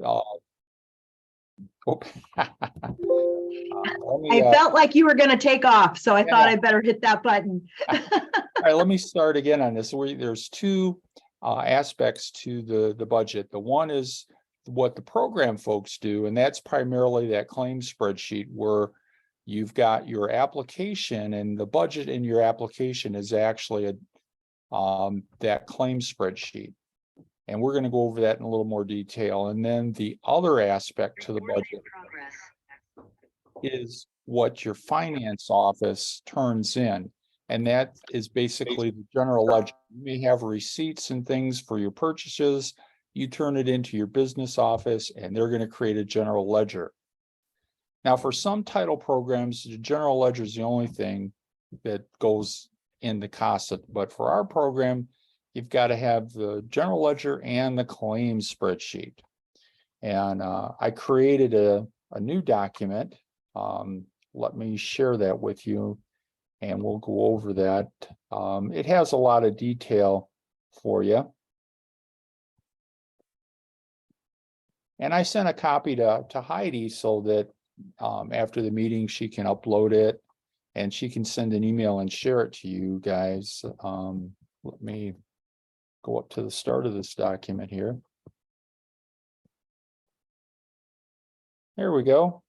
uh, I felt like you were going to take off, so I thought I'd better hit that button. All right, let me start again on this. There's two aspects to the budget. The one is what the program folks do, and that's primarily that claim spreadsheet where you've got your application, and the budget in your application is actually that claim spreadsheet. And we're going to go over that in a little more detail. And then the other aspect to the budget is what your finance office turns in. And that is basically the general ledger. You may have receipts and things for your purchases. You turn it into your business office, and they're going to create a general ledger. Now, for some title programs, the general ledger is the only thing that goes in the CASA. But for our program, you've got to have the general ledger and the claims spreadsheet. And I created a new document. Let me share that with you, and we'll go over that. It has a lot of detail for you. And I sent a copy to Heidi so that after the meeting, she can upload it and she can send an email and share it to you guys. Let me go up to the start of this document here. There we go.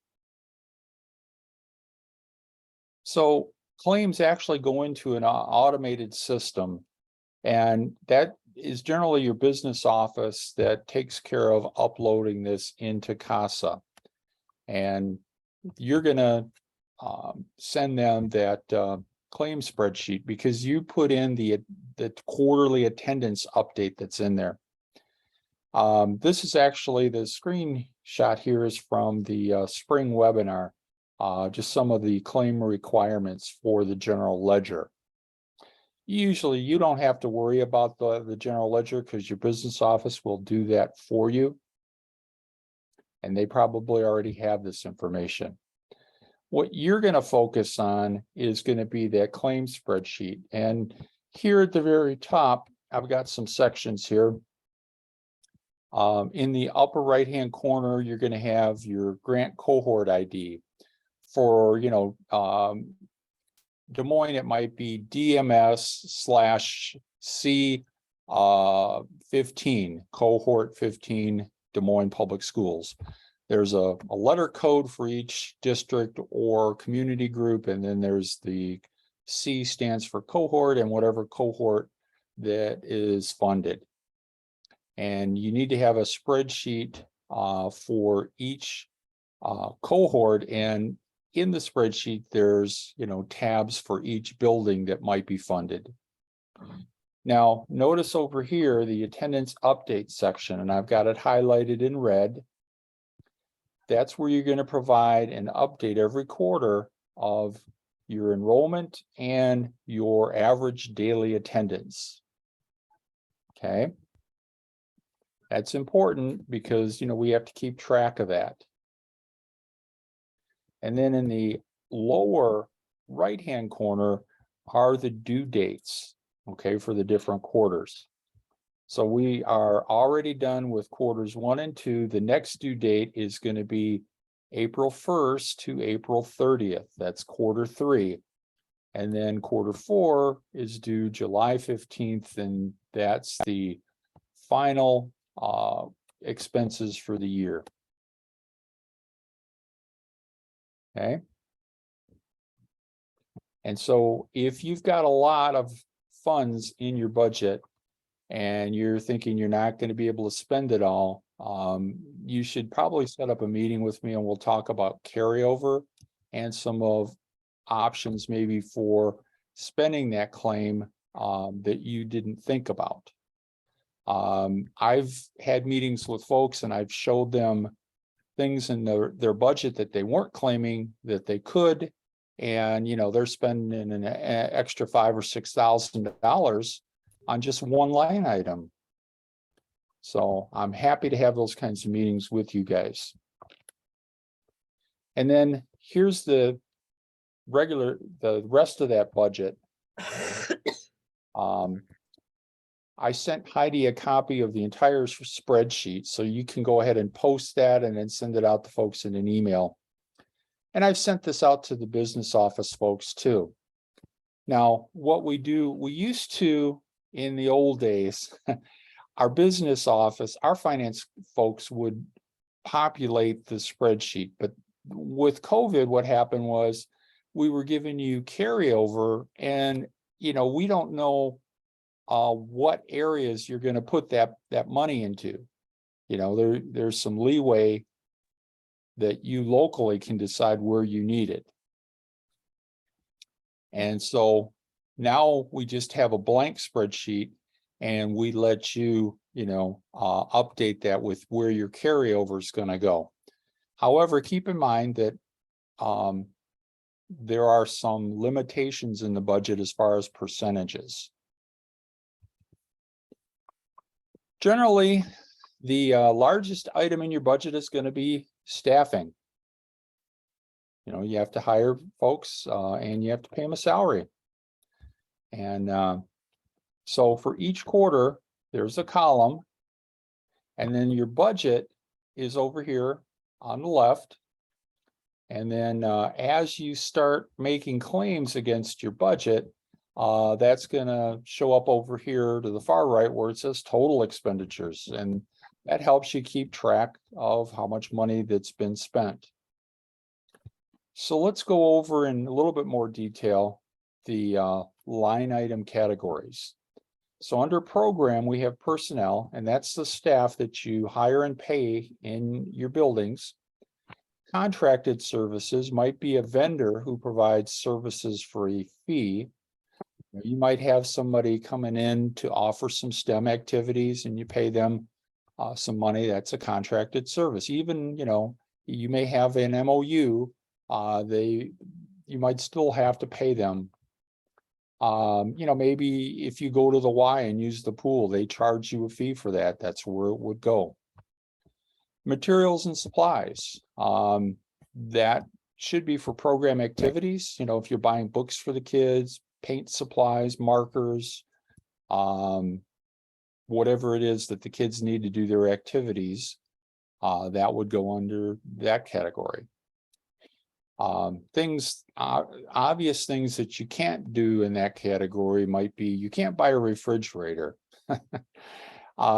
So claims actually go into an automated system, and that is generally your business office that takes care of uploading this into CASA. And you're going to send them that claim spreadsheet because you put in the quarterly attendance update that's in there. This is actually the screenshot here is from the spring webinar, just some of the claim requirements for the general ledger. Usually you don't have to worry about the general ledger because your business office will do that for you. And they probably already have this information. What you're going to focus on is going to be that claim spreadsheet. And here at the very top, I've got some sections here. In the upper right-hand corner, you're going to have your grant cohort ID. For, Des Moines, it might be DMS/C15, cohort 15, Des Moines Public Schools. There's a letter code for each district or community group, and then there's the C stands for cohort and whatever cohort that is funded. And you need to have a spreadsheet for each cohort, and in the spreadsheet, there's tabs for each building that might be funded. Now, notice over here the attendance update section, and I've got it highlighted in red. That's where you're going to provide an update every quarter of your enrollment and your average daily attendance. Okay. That's important because, we have to keep track of that. And then in the lower right-hand corner are the due dates, okay, for the different quarters. So we are already done with quarters 1 and 2. The next due date is going to be April 1st to April 30th. That's quarter 3. And then quarter 4 is due July 15th, and that's the final expenses for the year. Okay. And so if you've got a lot of funds in your budget and you're thinking you're not going to be able to spend it all, you should probably set up a meeting with me and we'll talk about carryover and some of options maybe for spending that claim that you didn't think about. I've had meetings with folks and I've showed them things in their budget that they weren't claiming that they could, and they're spending an extra $5,000 or $6,000 on just one line item. So I'm happy to have those kinds of meetings with you guys. And then here's the rest of that budget. I sent Heidi a copy of the entire spreadsheet, so you can go ahead and post that and then send it out to folks in an email. And I've sent this out to the business office folks too. Now, what we do, we used to, in the old days, our business office, our finance folks would populate the spreadsheet. But with COVID, what happened was we were giving you carryover, and we don't know what areas you're going to put that money into. There's some leeway that you locally can decide where you need it. And so now we just have a blank spreadsheet, and we let you, update that with where your carryover is going to go. However, keep in mind that there are some limitations in the budget as far as percentages. Generally, the largest item in your budget is going to be staffing. You have to hire folks and you have to pay them a salary. And so for each quarter, there's a column, and then your budget is over here on the left. And then as you start making claims against your budget, that's going to show up over here to the far right where it says total expenditures. And that helps you keep track of how much money that's been spent. So let's go over in a little bit more detail the line item categories. So under program, we have personnel, and that's the staff that you hire and pay in your buildings. Contracted services might be a vendor who provides services for a fee. You might have somebody coming in to offer some STEM activities, and you pay them some money. That's a contracted service. Even, you may have an MOU. You might still have to pay them. Maybe if you go to the Y and use the pool, they charge you a fee for that. That's where it would go. Materials and supplies. That should be for program activities. If you're buying books for the kids, paint supplies, markers, whatever it is that the kids need to do their activities, that would go under that category. Obvious things that you can't do in that category might be, you can't buy a refrigerator.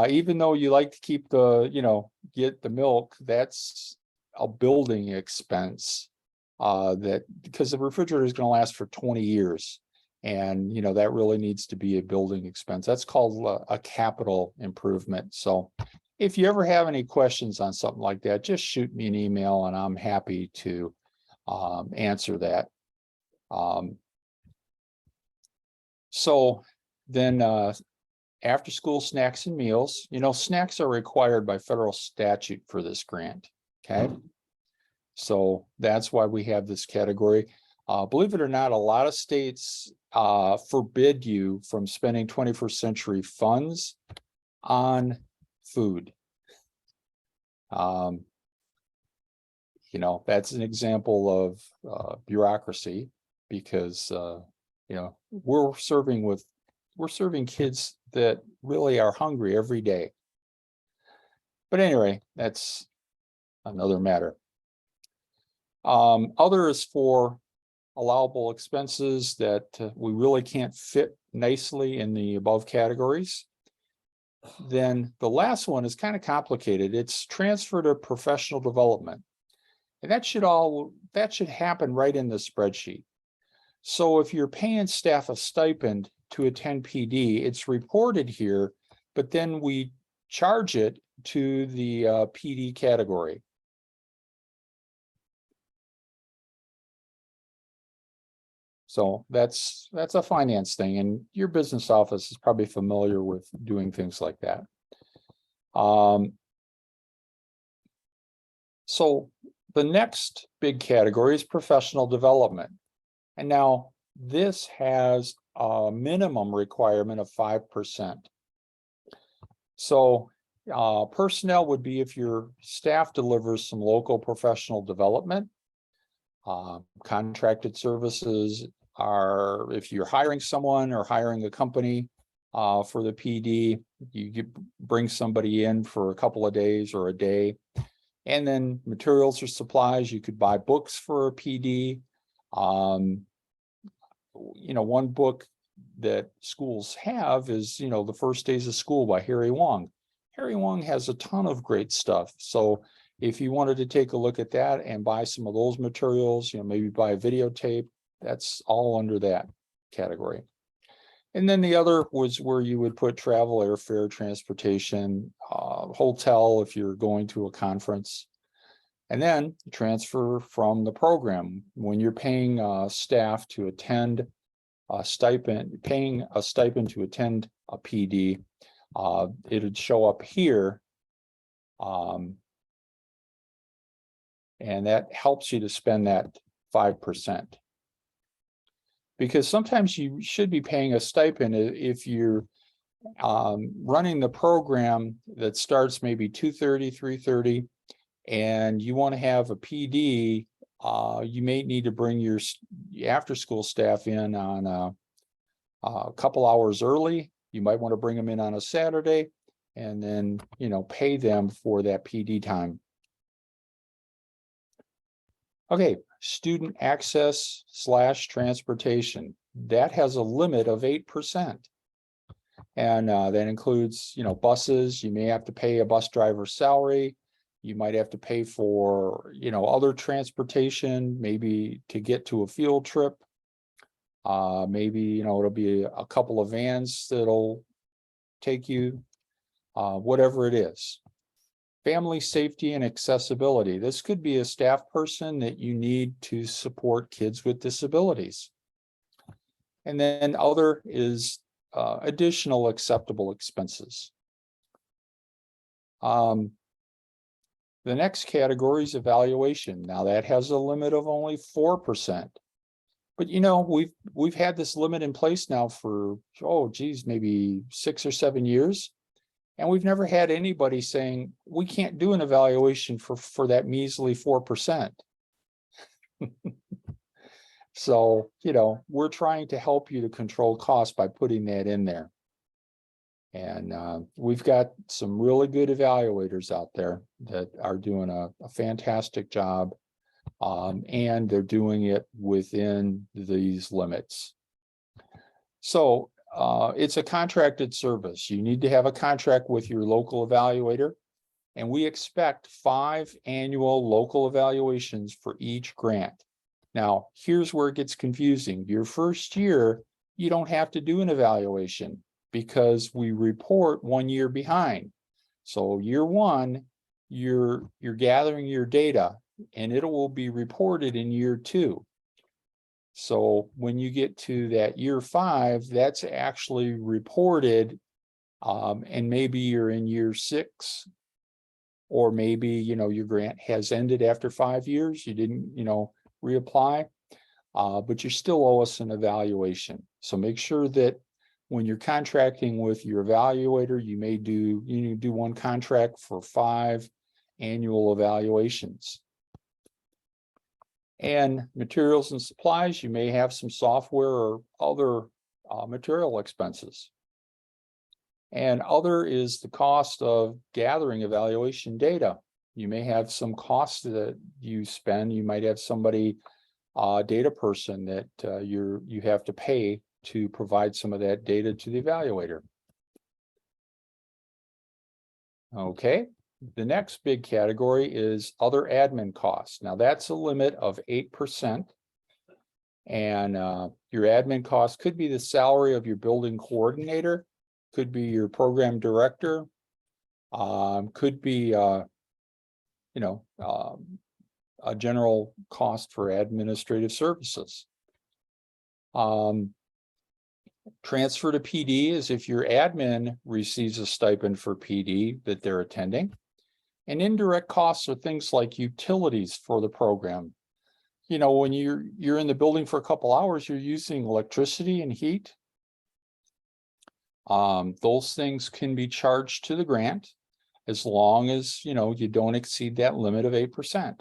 Even though you like to keep get the milk, that's a building expense because the refrigerator is going to last for 20 years. And, that really needs to be a building expense. That's called a capital improvement. So if you ever have any questions on something like that, just shoot me an email and I'm happy to answer that. So then after school snacks and meals, snacks are required by federal statute for this grant. Okay. So that's why we have this category. Believe it or not, a lot of states forbid you from spending 21st century funds on food. That's an example of bureaucracy, because we're serving kids that really are hungry every day. But anyway, that's another matter. Other is for allowable expenses that we really can't fit nicely in the above categories. Then the last one is kind of complicated. It's transfer to professional development. And that should happen right in the spreadsheet. So if you're paying staff a stipend to attend PD, it's reported here, but then we charge it to the PD category. So that's a finance thing, and your business office is probably familiar with doing things like that. So the next big category is professional development. And now this has a minimum requirement of 5%. So personnel would be if your staff delivers some local professional development. Contracted services are if you're hiring someone or hiring a company for the PD. You bring somebody in for a couple of days or a day. And then materials or supplies, you could buy books for a PD. One book that schools have is, The First Days of School by Harry Wong. Harry Wong has a ton of great stuff. So if you wanted to take a look at that and buy some of those materials, maybe buy a videotape, that's all under that category. And then the other was where you would put travel, airfare, transportation, hotel if you're going to a conference. And then transfer from the program. When you're paying staff to attend a stipend, paying a stipend to attend a PD, it would show up here. And that helps you to spend that 5%. Because sometimes you should be paying a stipend if you're running the program that starts maybe 2:30, 3:30, and you want to have a PD, you may need to bring your after-school staff in on a couple hours early. You might want to bring them in on a Saturday and then, pay them for that PD time. Okay, student access / transportation. That has a limit of 8%. And that includes, buses. You may have to pay a bus driver's salary. You might have to pay for, other transportation, maybe to get to a field trip. Maybe, it'll be a couple of vans that'll take you, whatever it is. Family safety and accessibility. This could be a staff person that you need to support kids with disabilities. And then other is additional acceptable expenses. The next category is evaluation. Now that has a limit of only 4%. But we've had this limit in place now for, maybe 6 or 7 years. And we've never had anybody saying, we can't do an evaluation for that measly 4%. So, we're trying to help you to control costs by putting that in there. And we've got some really good evaluators out there that are doing a fantastic job. And they're doing it within these limits. So it's a contracted service. You need to have a contract with your local evaluator. And we expect 5 annual local evaluations for each grant. Now, here's where it gets confusing. Your first year, you don't have to do an evaluation because we report 1 year behind. So year 1, you're gathering your data and it will be reported in year 2. So when you get to that year 5, that's actually reported, and maybe you're in year 6, or maybe, your grant has ended after 5 years, you didn't, reapply, but you still owe us an evaluation. So make sure that when you're contracting with your evaluator, you do one contract for 5 annual evaluations. And materials and supplies, you may have some software or other material expenses. And other is the cost of gathering evaluation data. You may have some costs that you spend. You might have somebody, data person that you have to pay to provide some of that data to the evaluator. Okay. The next big category is other admin costs. Now that's a limit of 8%. And your admin cost could be the salary of your building coordinator, could be your program director, could be, a general cost for administrative services. Transfer to PD is if your admin receives a stipend for PD that they're attending. And indirect costs are things like utilities for the program. When you're in the building for a couple hours, you're using electricity and heat. Those things can be charged to the grant as long as, you don't exceed that limit of 8%.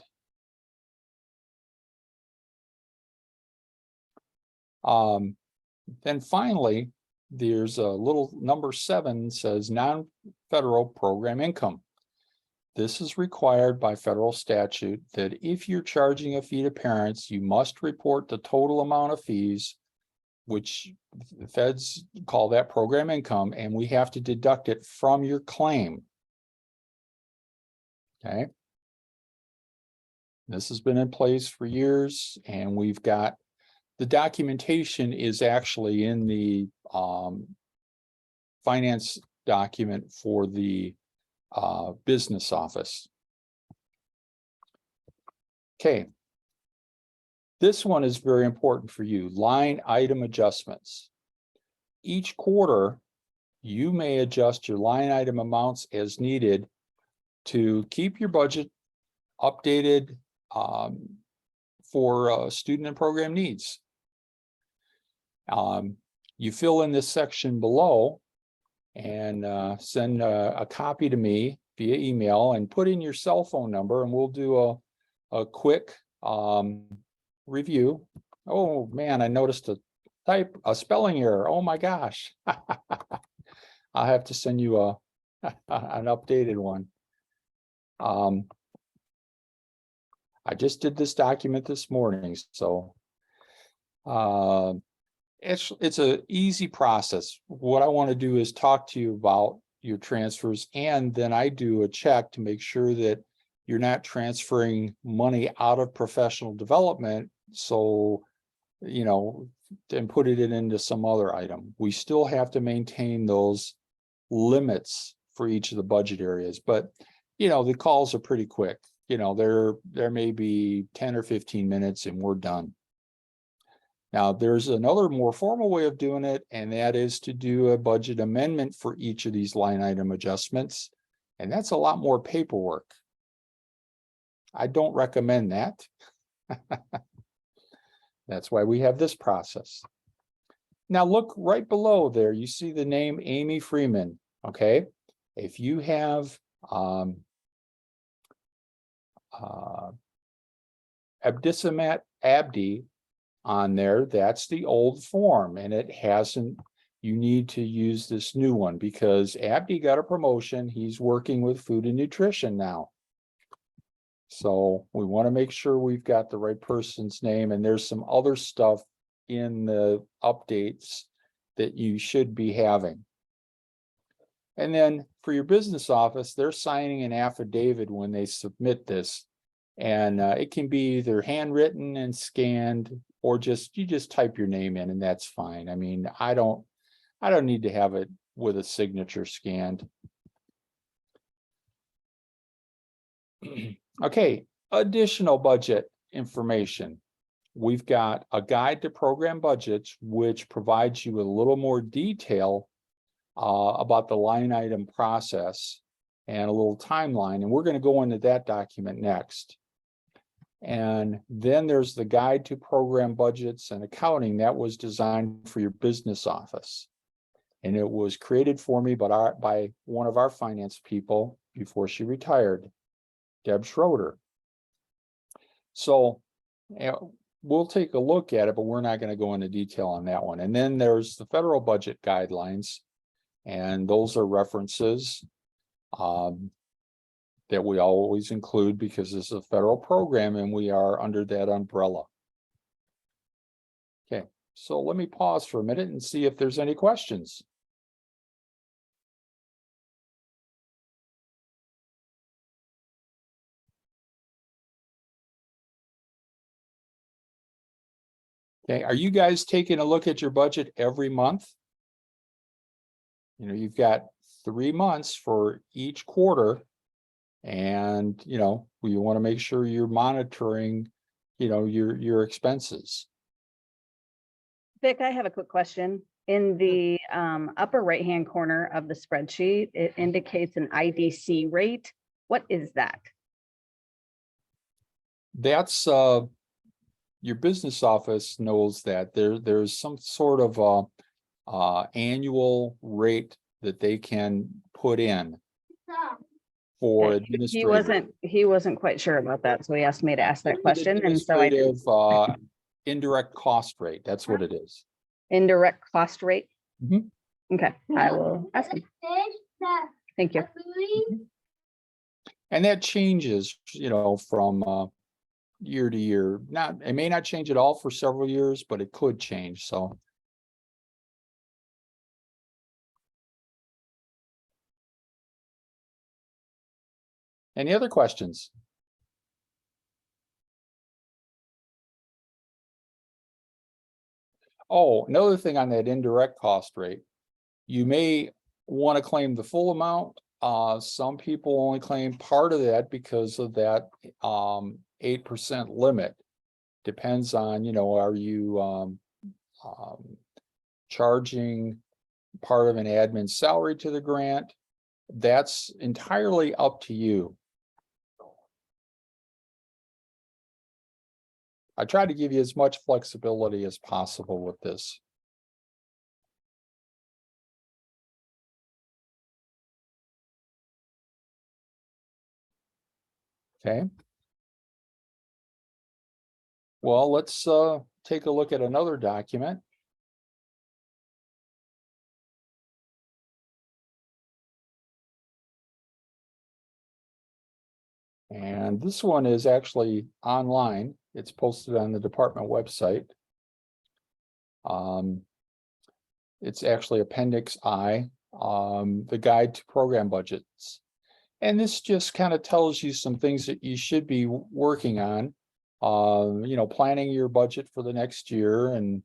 Then finally, there's a little number 7 says non-federal program income. This is required by federal statute that if you're charging a fee to parents, you must report the total amount of fees, which the feds call that program income, and we have to deduct it from your claim. Okay. This has been in place for years, and we've got the documentation is actually in the finance document for the business office. Okay. This one is very important for you. Line item adjustments. Each quarter, you may adjust your line item amounts as needed to keep your budget updated for student and program needs. You fill in this section below and send a copy to me via email and put in your cell phone number, and we'll do a quick review. Oh man, I noticed a spelling error. Oh my gosh. I'll have to send you an updated one. I just did this document this morning, so it's an easy process. What I want to do is talk to you about your transfers, and then I do a check to make sure that you're not transferring money out of professional development, so you know, and put it into some other item. We still have to maintain those limits for each of the budget areas, but you know, the calls are pretty quick. You know, there may be 10 or 15 minutes and we're done. Now, there's another more formal way of doing it, and that is to do a budget amendment for each of these line item adjustments. And that's a lot more paperwork. I don't recommend that. That's why we have this process. Now, look right below there. You see the name Amy Freeman. Okay. If you have Abdisimat Abdi on there, that's the old form, and it hasn't, you need to use this new one because Abdi got a promotion. He's working with food and nutrition now. So we want to make sure we've got the right person's name, and there's some other stuff in the updates that you should be having. And then for your business office, they're signing an affidavit when they submit this. And it can be either handwritten and scanned, or you just type your name in and that's fine. I mean, I don't need to have it with a signature scanned. Okay, additional budget information. We've got a guide to program budgets, which provides you a little more detail about the line item process and a little timeline. And we're going to go into that document next. And then there's the guide to program budgets and accounting that was designed for your business office. And it was created for me by one of our finance people before she retired, Deb Schroeder. So we'll take a look at it, but we're not going to go into detail on that one. And then there's the federal budget guidelines, and those are references that we always include because this is a federal program and we are under that umbrella. Okay, so let me pause for a minute and see if there's any questions. Okay, are you guys taking a look at your budget every month? You know, you've got 3 months for each quarter, and you know, you want to make sure you're monitoring, you know, your expenses. Vic, I have a quick question. In the upper right-hand corner of the spreadsheet, it indicates an IDC rate. What is that? That's your business office knows that there's some sort of annual rate that they can put in for administrative. He wasn't quite sure about that, so he asked me to ask that question, and so I did. Indirect cost rate, that's what it is. Indirect cost rate. Mm-hmm. Okay, I will ask him. Thank you. And that changes, from year to year. It may not change at all for several years, but it could change. So. Any other questions? Oh, another thing on that indirect cost rate, you may want to claim the full amount. Some people only claim part of that because of that 8% limit. Depends on, are you charging part of an admin salary to the grant? That's entirely up to you. I try to give you as much flexibility as possible with this. Okay. Well, let's take a look at another document. And this one is actually online. It's posted on the department website. It's actually Appendix I, the Guide to Program Budgets. And this just kind of tells you some things that you should be working on, planning your budget for the next year and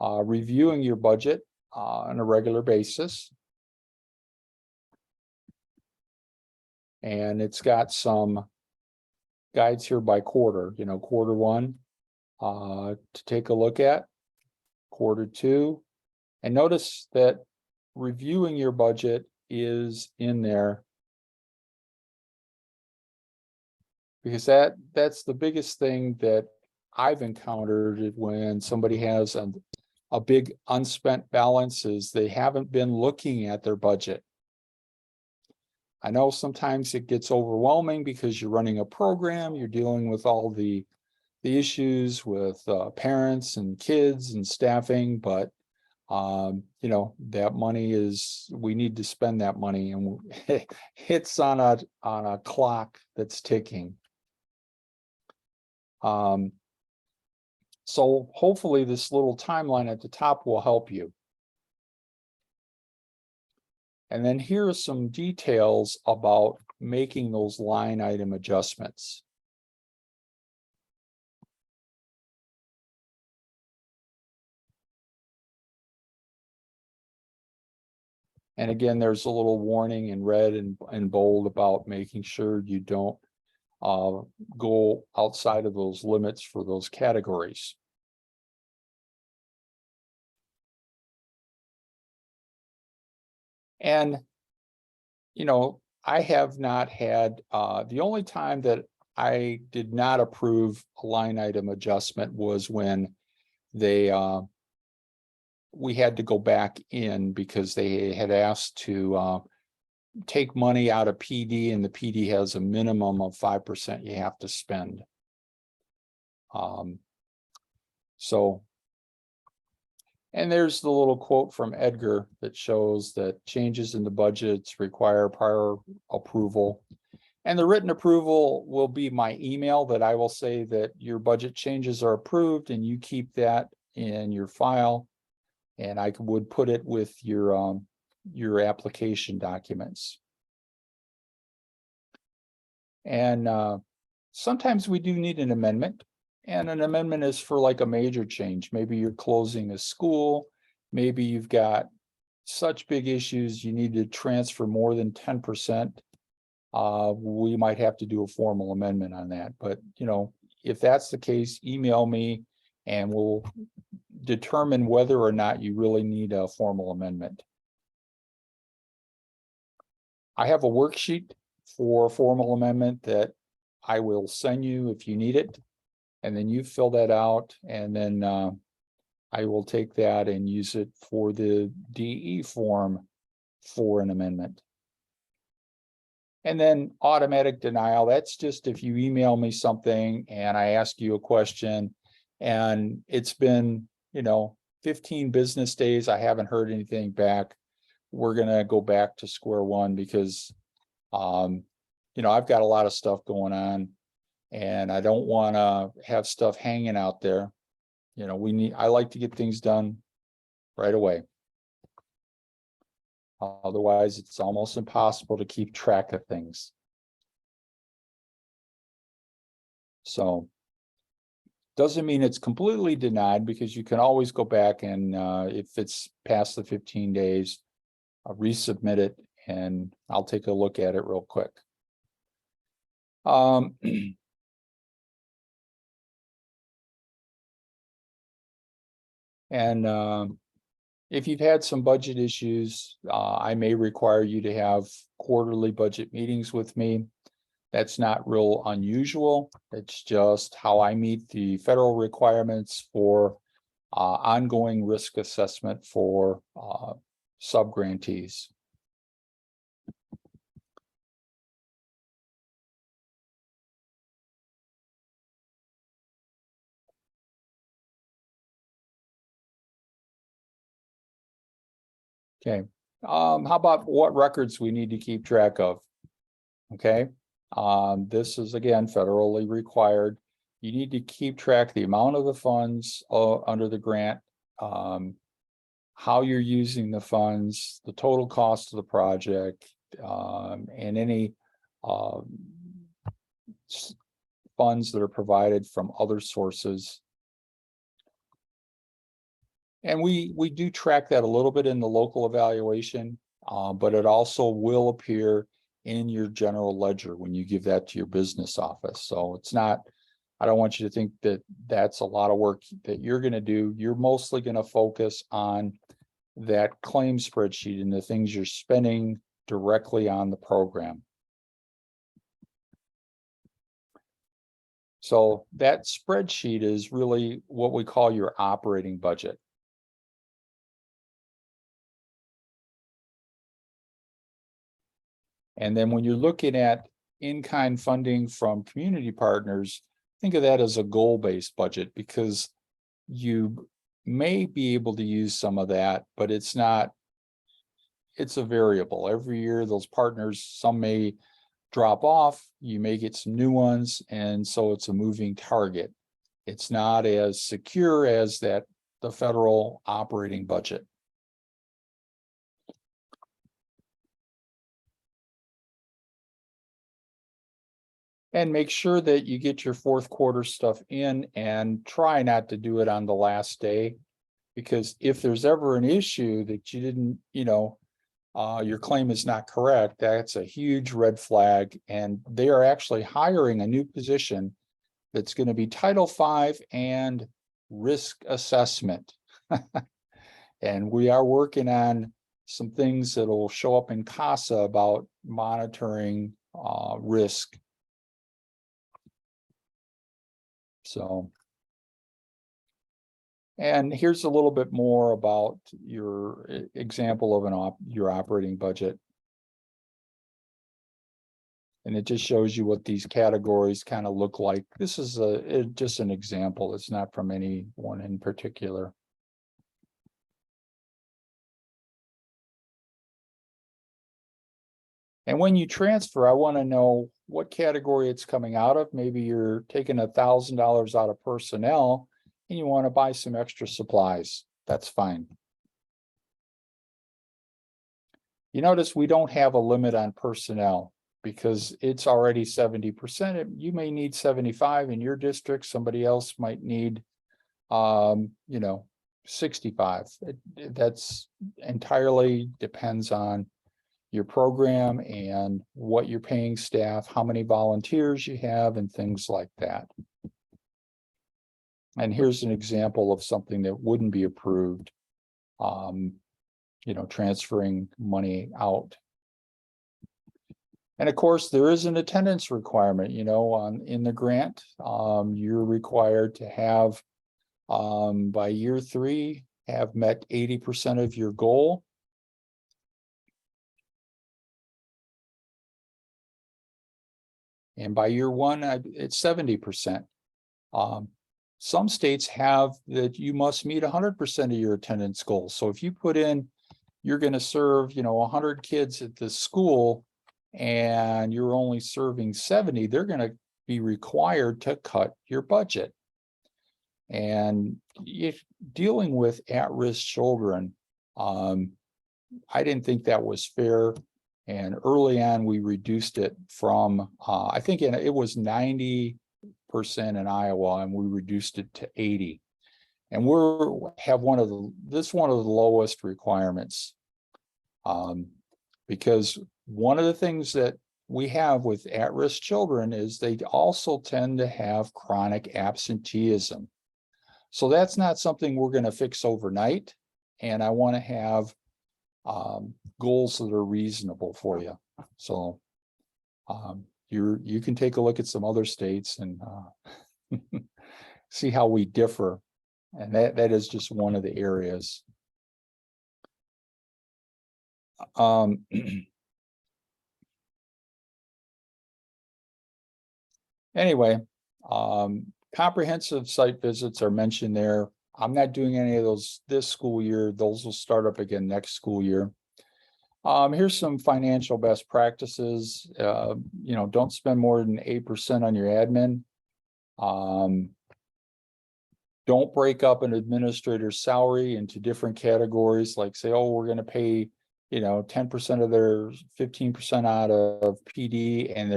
reviewing your budget on a regular basis. And it's got some guides here by quarter, quarter one to take a look at, quarter two. And notice that reviewing your budget is in there because that's the biggest thing that I've encountered when somebody has a big unspent balance is they haven't been looking at their budget. I know sometimes it gets overwhelming because you're running a program, you're dealing with all the issues with parents and kids and staffing, but that money we need to spend that money, and it's on a clock that's ticking. So hopefully this little timeline at the top will help you. And then here are some details about making those line item adjustments. And again, there's a little warning in red and bold about making sure you don't go outside of those limits for those categories. And, I have not had, the only time that I did not approve a line item adjustment was when we had to go back in because they had asked to take money out of PD, and the PD has a minimum of 5% you have to spend. And there's the little quote from Edgar that shows that changes in the budgets require prior approval. And the written approval will be my email that I will say that your budget changes are approved, and you keep that in your file. And I would put it with your application documents. And sometimes we do need an amendment. And an amendment is for like a major change. Maybe you're closing a school. Maybe you've got such big issues you need to transfer more than 10%. We might have to do a formal amendment on that. But, if that's the case, email me and we'll determine whether or not you really need a formal amendment. I have a worksheet for a formal amendment that I will send you if you need it. And then you fill that out, and then I will take that and use it for the DE form for an amendment. And then automatic denial, that's just if you email me something and I ask you a question and it's been, 15 business days, I haven't heard anything back. We're gonna go back to square one because, I've got a lot of stuff going on and I don't wanna have stuff hanging out there. I like to get things done right away. Otherwise, it's almost impossible to keep track of things. So doesn't mean it's completely denied because you can always go back and if it's past the 15 days, I'll resubmit it and I'll take a look at it real quick. And if you've had some budget issues, I may require you to have quarterly budget meetings with me. That's not real unusual. It's just how I meet the federal requirements for ongoing risk assessment for sub-grantees. Okay, how about what records we need to keep track of? Okay, this is again federally required. You need to keep track the amount of the funds under the grant, how you're using the funds, the total cost of the project, and any funds that are provided from other sources. And we do track that a little bit in the local evaluation, but it also will appear in your general ledger when you give that to your business office. So it's not, I don't want you to think that that's a lot of work that you're going to do. You're mostly going to focus on that claim spreadsheet and the things you're spending directly on the program. So that spreadsheet is really what we call your operating budget. And then when you're looking at in-kind funding from community partners, think of that as a goal-based budget because you may be able to use some of that, but it's not, it's a variable. Every year, those partners, some may drop off, you may get some new ones, and so it's a moving target. It's not as secure as the federal operating budget. And make sure that you get your fourth quarter stuff in and try not to do it on the last day. Because if there's ever an issue that you didn't, your claim is not correct, that's a huge red flag. And they are actually hiring a new position that's going to be Title V and risk assessment. And we are working on some things that will show up in CASA about monitoring risk. So, and here's a little bit more about your example of your operating budget. And it just shows you what these categories kind of look like. This is just an example. It's not from any one in particular. And when you transfer, I want to know what category it's coming out of. Maybe you're taking $1,000 out of personnel and you want to buy some extra supplies. That's fine. You notice we don't have a limit on personnel because it's already 70%. You may need 75 in your district. Somebody else might need, 65. That's entirely depends on your program and what you're paying staff, how many volunteers you have, and things like that. And here's an example of something that wouldn't be approved, transferring money out. And of course, there is an attendance requirement, in the grant. You're required to have, by year 3, have met 80% of your goal. And by year 1, it's 70%. some states have that you must meet 100% of your attendance goals. So if you put in, you're going to serve, 100 kids at this school and you're only serving 70, they're going to be required to cut your budget. And if dealing with at-risk children, I didn't think that was fair. And early on, we reduced it from, I think it was 90% in Iowa, and we reduced it to 80. And have one of the lowest requirements. Because one of the things that we have with at-risk children is they also tend to have chronic absenteeism. So that's not something we're going to fix overnight. And I want to have goals that are reasonable for you. So you can take a look at some other states and see how we differ. And that is just one of the areas. Anyway, comprehensive site visits are mentioned there. I'm not doing any of those this school year. Those will start up again next school year. Here's some financial best practices. Don't spend more than 8% on your admin. Don't break up an administrator's salary into different categories, like say, oh, we're going to pay 10% of their 15% out of PD, and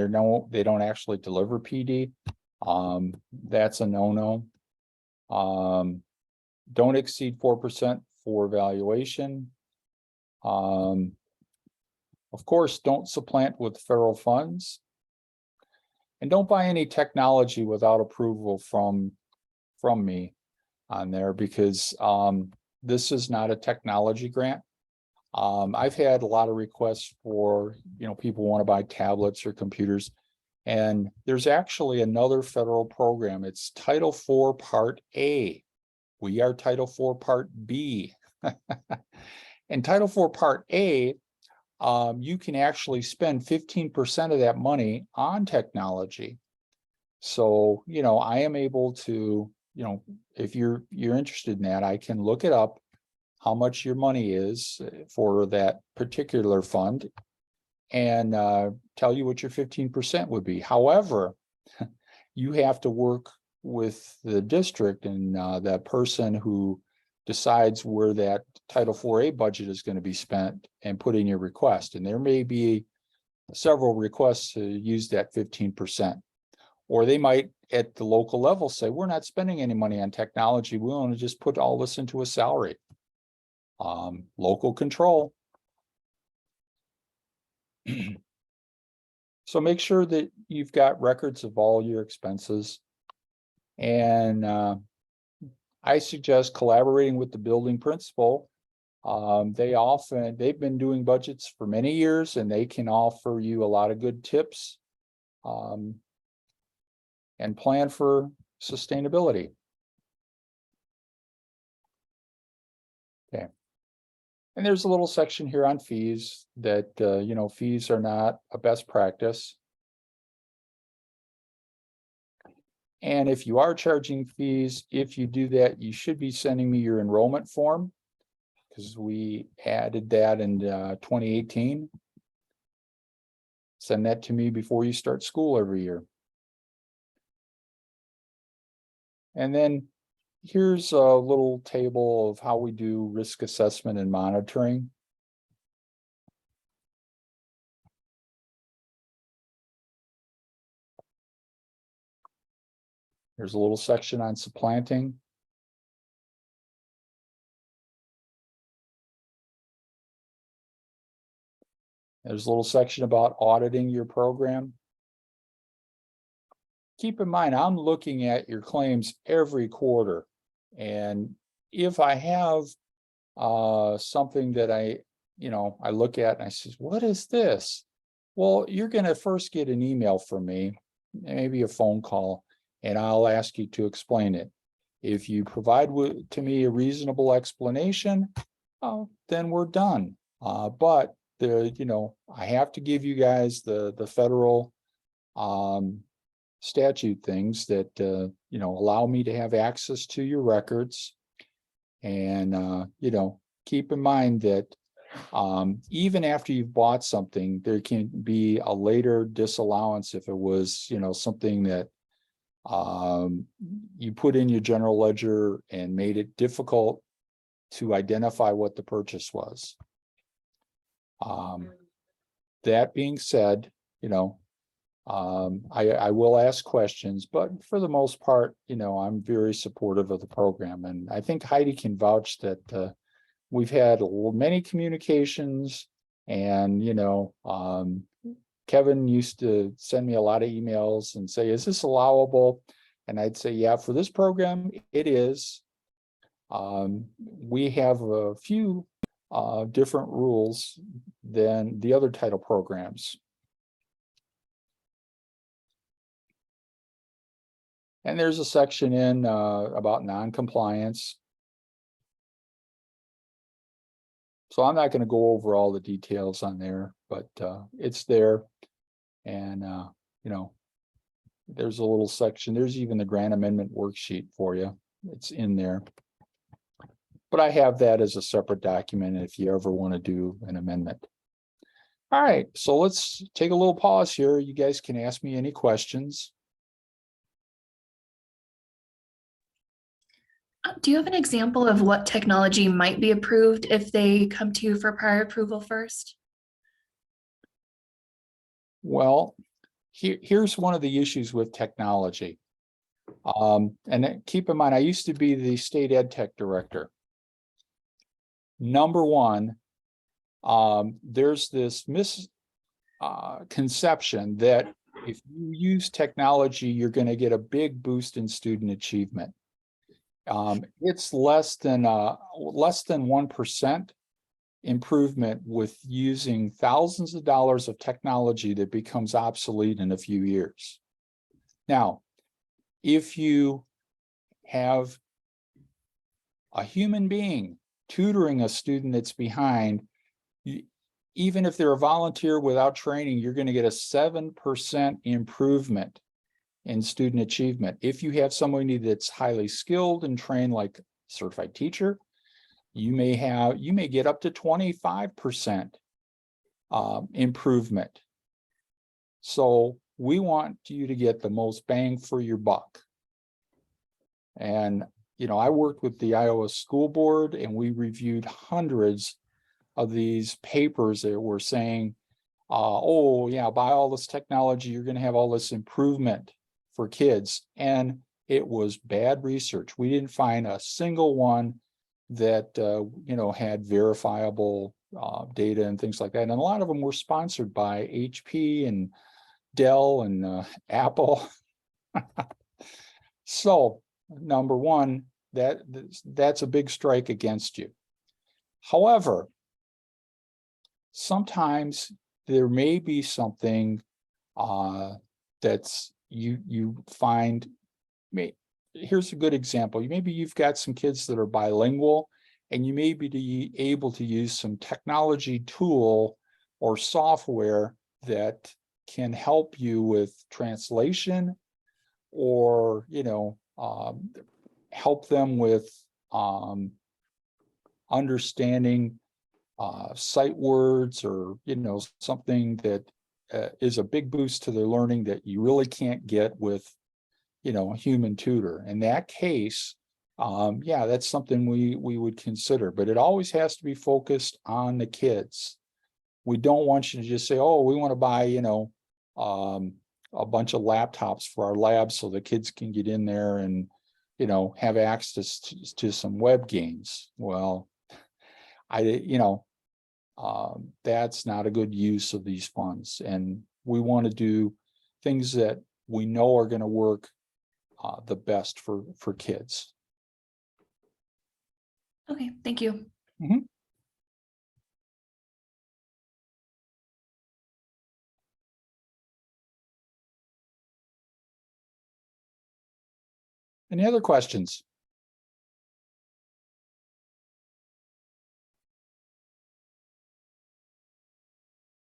they don't actually deliver PD. That's a no-no. Don't exceed 4% for valuation. Of course, don't supplant with federal funds. And don't buy any technology without approval from me on there, because this is not a technology grant. I've had a lot of requests for, people want to buy tablets or computers. And there's actually another federal program. It's Title IV Part A. We are Title IV Part B. And Title IV Part A, you can actually spend 15% of that money on technology. So, I am able to, if you're interested in that, I can look it up, how much your money is for that particular fund, and tell you what your 15% would be. However, you have to work with the district and that person who decides where that Title IV-A budget is going to be spent and put in your request. And there may be several requests to use that 15%. Or they might, at the local level, say, we're not spending any money on technology. We want to just put all this into a salary. Local control. So make sure that you've got records of all your expenses. And I suggest collaborating with the building principal. They've been doing budgets for many years, and they can offer you a lot of good tips and plan for sustainability. Okay. And there's a little section here on fees that, fees are not a best practice. And if you are charging fees, if you do that, you should be sending me your enrollment form, because we added that in 2018. Send that to me before you start school every year. And then here's a little table of how we do risk assessment and monitoring. There's a little section on supplanting. There's a little section about auditing your program. Keep in mind, I'm looking at your claims every quarter. And if I have something that I look at and I say, what is this? Well, you're going to first get an email from me, maybe a phone call, and I'll ask you to explain it. If you provide to me a reasonable explanation, then we're done. But I have to give you guys the federal statute things that, allow me to have access to your records. And, keep in mind that even after you've bought something, there can be a later disallowance if it was, something that you put in your general ledger and made it difficult to identify what the purchase was. That being said, I will ask questions, but for the most part, I'm very supportive of the program. And I think Heidi can vouch that we've had many communications, and, Kevin used to send me a lot of emails and say, is this allowable? And I'd say, yeah, for this program, it is. We have a few different rules than the other title programs. And there's a section in about non-compliance. So I'm not going to go over all the details on there, but it's there. And, there's a little section. There's even the grant amendment worksheet for you. It's in there. But I have that as a separate document if you ever want to do an amendment. All right, so let's take a little pause here. You guys can ask me any questions. Do you have an example of what technology might be approved if they come to you for prior approval first? Well, here's one of the issues with technology. And keep in mind, I used to be the state ed tech director. Number one, there's this misconception that if you use technology, you're going to get a big boost in student achievement. It's less than 1% improvement with using thousands of dollars of technology that becomes obsolete in a few years. Now, if you have a human being tutoring a student that's behind, even if they're a volunteer without training, you're going to get a 7% improvement in student achievement. If you have somebody that's highly skilled and trained, like a certified teacher, you may get up to 25% improvement. So we want you to get the most bang for your buck. And, I worked with the Iowa School Board, and we reviewed hundreds of these papers that were saying, oh yeah, buy all this technology, you're going to have all this improvement for kids. And it was bad research. We didn't find a single one that had verifiable data and things like that. And a lot of them were sponsored by HP and Dell and Apple. So number one, that's a big strike against you. However, sometimes there may be something that's you find. Here's a good example. Maybe you've got some kids that are bilingual, and you may be able to use some technology tool or software that can help you with translation, or help them with understanding sight words, or something that is a big boost to their learning that you really can't get with a human tutor. In that case, yeah, that's something we would consider, but it always has to be focused on the kids. We don't want you to just say, oh, we want to buy a bunch of laptops for our labs so the kids can get in there and have access to some web games. Well, that's not a good use of these funds, and we want to do things that we know are going to work the best for kids. Okay, thank you. Mm-hmm. Any other questions?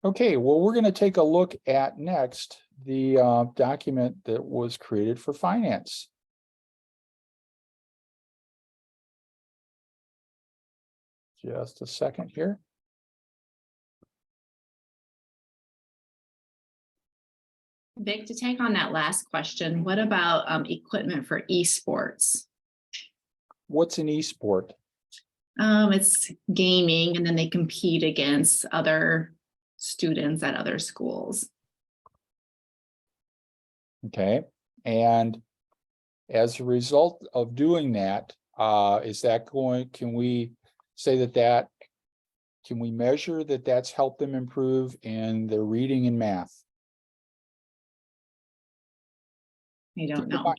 Okay, well, we're going to take a look at next the document that was created for finance. Just a second here. Vic, to take on that last question, what about equipment for esports? What's an esport? It's gaming, and then they compete against other students at other schools. Okay, and as a result of doing that, is that going, can we say that can we measure that that's helped them improve in their reading and math? I don't know.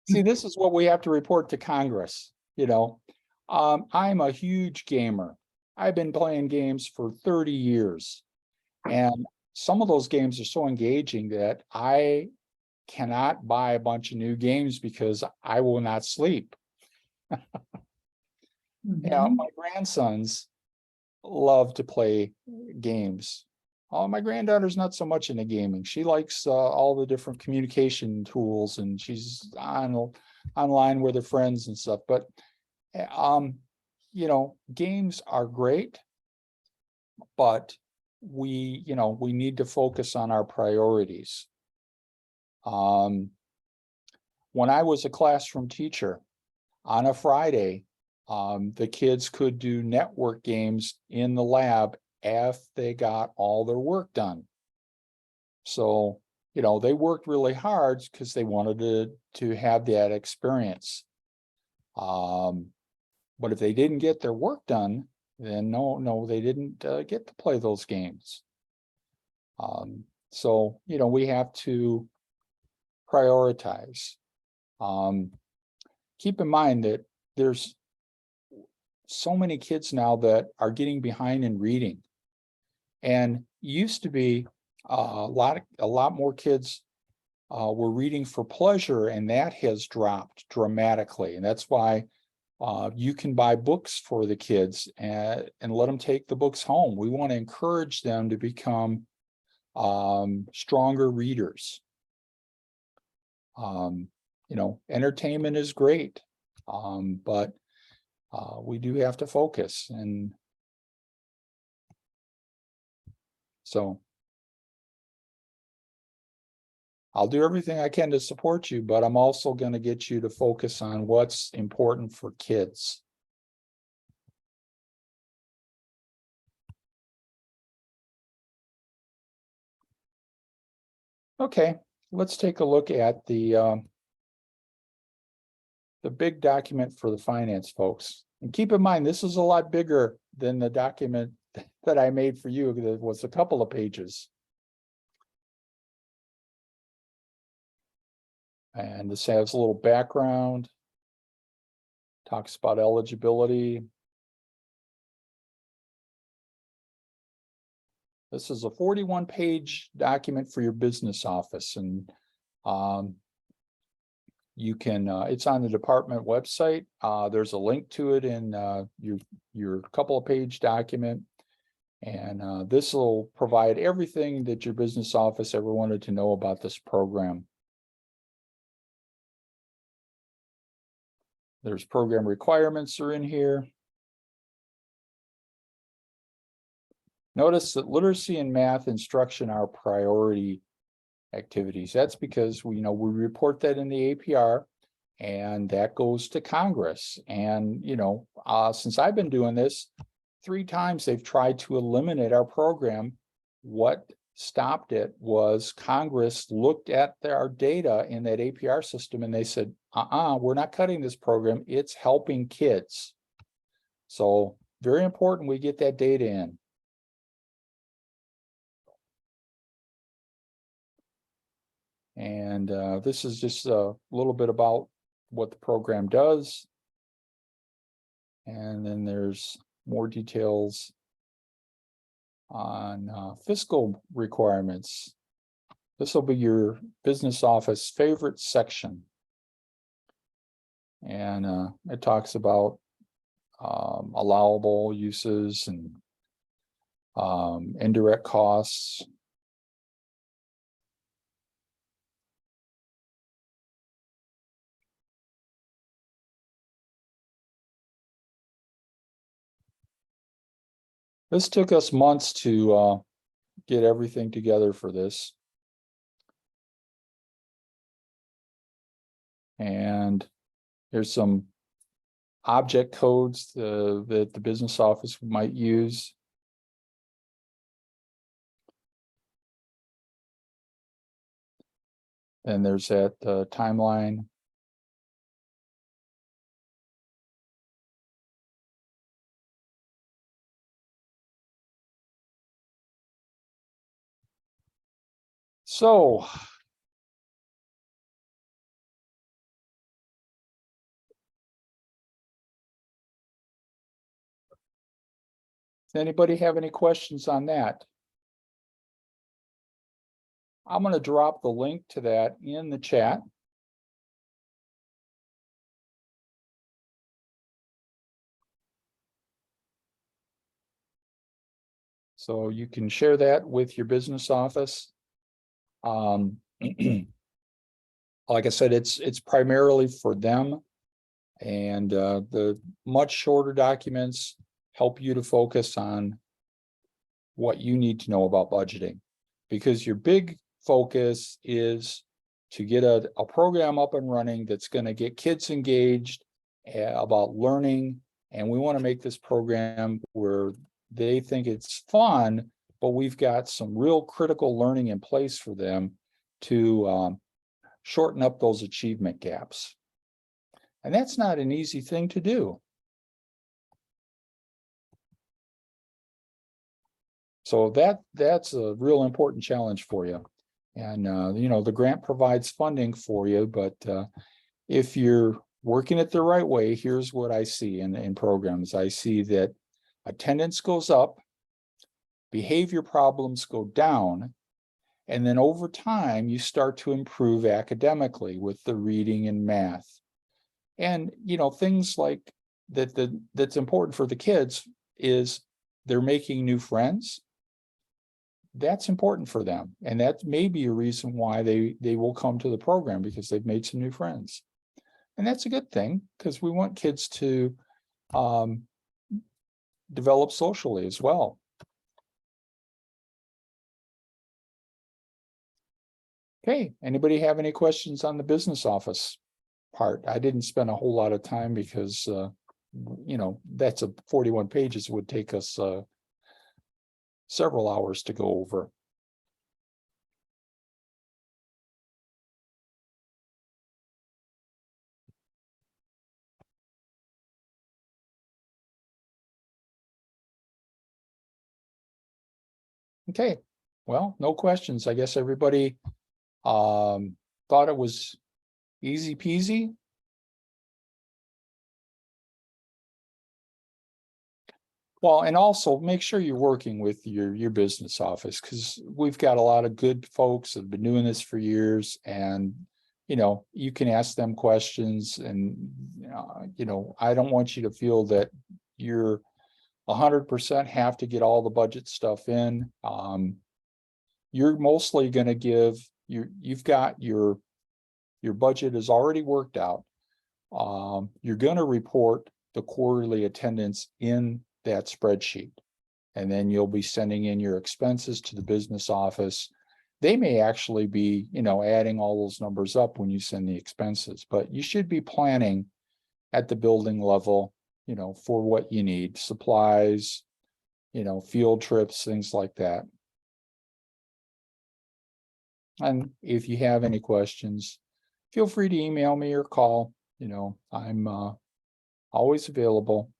See, this is what we have to report to Congress, you know. I'm a huge gamer. I've been playing games for 30 years. And some of those games are so engaging that I cannot buy a bunch of new games because I will not sleep. Yeah, my grandsons love to play games. My granddaughter's not so much into gaming. She likes all the different communication tools, and she's online with her friends and stuff. But you know, games are great, but we need to focus on our priorities. When I was a classroom teacher, on a Friday, the kids could do network games in the lab if they got all their work done. So, you know, they worked really hard because they wanted to have that experience. But if they didn't get their work done, then no, they didn't get to play those games. So, you know, we have to prioritize. Keep in mind that there's so many kids now that are getting behind in reading. And used to be a lot more kids were reading for pleasure, and that has dropped dramatically. And that's why you can buy books for the kids and let them take the books home. We want to encourage them to become stronger readers. You know, entertainment is great, but we do have to focus. And so I'll do everything I can to support you, but I'm also going to get you to focus on what's important for kids. Okay, let's take a look at the big document for the finance folks. And keep in mind, this is a lot bigger than the document that I made for you. That was a couple of pages. And this has a little background, talks about eligibility. This is a 41-page document for your business office, and you can, it's on the department website. There's a link to it in your couple of page document. And this will provide everything that your business office ever wanted to know about this program. There's program requirements are in here. Notice that literacy and math instruction are priority activities. That's because we report that in the APR, and that goes to Congress. And since I've been doing this, 3 times they've tried to eliminate our program. What stopped it was Congress looked at our data in that APR system, and they said, we're not cutting this program. It's helping kids. So very important we get that data in. And this is just a little bit about what the program does. And then there's more details on fiscal requirements. This will be your business office favorite section. And it talks about allowable uses and indirect costs. This took us months to get everything together for this. And there's some object codes that the business office might use. And there's that timeline. So does anybody have any questions on that? I'm going to drop the link to that in the chat. So you can share that with your business office. Like I said, it's primarily for them, and the much shorter documents help you to focus on what you need to know about budgeting, because your big focus is to get a program up and running that's going to get kids engaged about learning. And we want to make this program where they think it's fun, but we've got some real critical learning in place for them to shorten up those achievement gaps. And that's not an easy thing to do. So that's a real important challenge for you. And you know, the grant provides funding for you, but if you're working it the right way, here's what I see in programs. I see that attendance goes up, behavior problems go down, and then over time you start to improve academically with the reading and math. And you know, things like that's important for the kids is they're making new friends. That's important for them, and that may be a reason why they will come to the program, because they've made some new friends. And that's a good thing, because we want kids to develop socially as well. Okay, anybody have any questions on the business office part? I didn't spend a whole lot of time because you know, that's 41 pages, would take us several hours to go over. Okay, well, no questions. I guess everybody thought it was easy peasy. Well, and also make sure you're working with your business office, because we've got a lot of good folks that have been doing this for years, and you know, you can ask them questions, and you know, I don't want you to feel that you're 100% have to get all the budget stuff in. You're mostly going to give you've got your budget is already worked out. You're going to report the quarterly attendance in that spreadsheet, and then you'll be sending in your expenses to the business office. They may actually be, you know, adding all those numbers up when you send the expenses, but you should be planning at the building level, you know, for what you need, supplies, you know, field trips, things like that. And if you have any questions, feel free to email me or call. You know, I'm always available.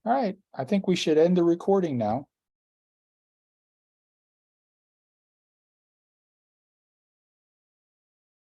All right, I think we should end the recording now.